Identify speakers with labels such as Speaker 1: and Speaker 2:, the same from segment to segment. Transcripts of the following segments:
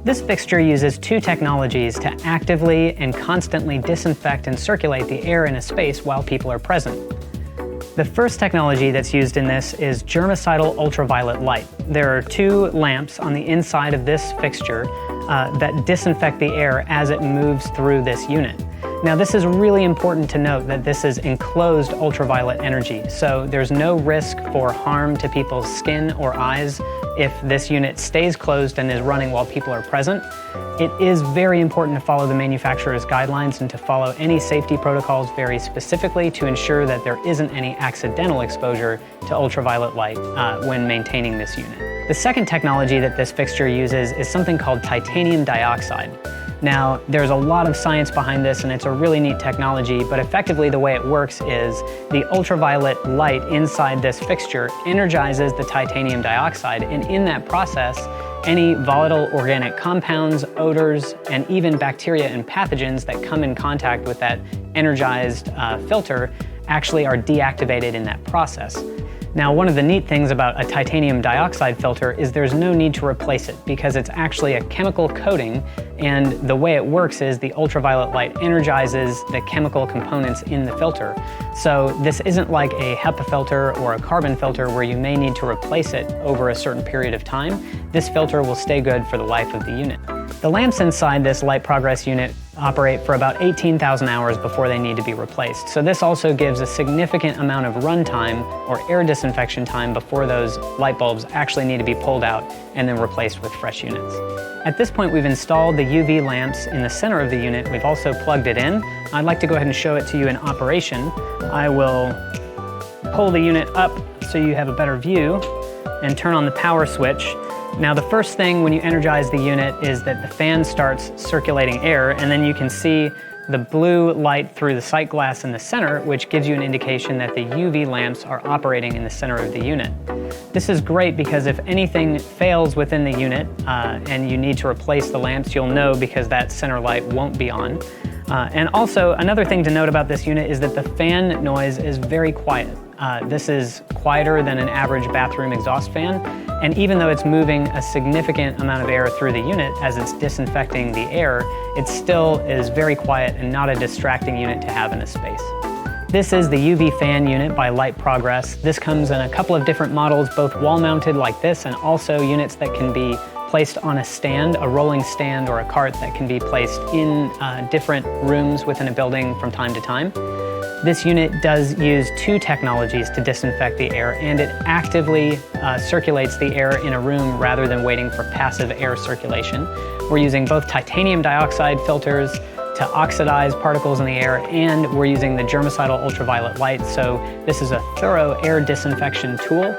Speaker 1: This fixture uses two technologies to actively and constantly disinfect and circulate the air in a space while people are present. The first technology that's used in this is germicidal ultraviolet light. There are two lamps on the inside of this fixture that disinfect the air as it moves through this unit. Now, this is really important to note that this is enclosed ultraviolet energy, so there's no risk for harm to people's skin or eyes if this unit stays closed and is running while people are present. It is very important to follow the manufacturer's guidelines and to follow any safety protocols very specifically to ensure that there isn't any accidental exposure to ultraviolet light when maintaining this unit. The second technology that this fixture uses is something called titanium dioxide. Now, there's a lot of science behind this and it's a really neat technology, but effectively the way it works is the ultraviolet light inside this fixture energizes the titanium dioxide, and in that process, any volatile organic compounds, odors, and even bacteria and pathogens that come in contact with that energized filter actually are deactivated in that process. Now, one of the neat things about a titanium dioxide filter is there's no need to replace it because it's actually a chemical coating, and the way it works is the ultraviolet light energizes the chemical components in the filter. So this isn't like a HEPA filter or a carbon filter where you may need to replace it over a certain period of time. This filter will stay good for the life of the unit. The lamps inside this Light Progress unit operate for about 18,000 hours before they need to be replaced. So this also gives a significant amount of run time or air disinfection time before those light bulbs actually need to be pulled out and then replaced with fresh units. At this point, we've installed the UV lamps in the center of the unit. We've also plugged it in. I'd like to go ahead and show it to you in operation. I will pull the unit up so you have a better view and turn on the power switch. Now, the first thing when you energize the unit is that the fan starts circulating air, and then you can see the blue light through the sight glass in the center, which gives you an indication that the UV lamps are operating in the center of the unit. This is great because if anything fails within the unit and you need to replace the lamps, you'll know because that center light won't be on. And also, another thing to note about this unit is that the fan noise is very quiet. This is quieter than an average bathroom exhaust fan, and even though it's moving a significant amount of air through the unit as it's disinfecting the air, it still is very quiet and not a distracting unit to have in a space. This is the UV fan unit by Light Progress. This comes in a couple of different models, both wall-mounted like this and also units that can be placed on a stand, a rolling stand or a cart that can be placed in different rooms within a building from time to time. This unit does use two technologies to disinfect the air, and it actively circulates the air in a room rather than waiting for passive air circulation. We're using both titanium dioxide filters to oxidize particles in the air, and we're using the germicidal ultraviolet light, so this is a thorough air disinfection tool.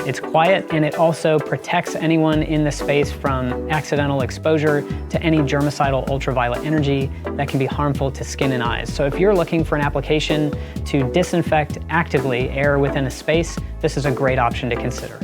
Speaker 1: It's quiet, and it also protects anyone in the space from accidental exposure to any germicidal ultraviolet energy that can be harmful to skin and eyes. So if you're looking for an application to disinfect actively air within a space, this is a great option to consider.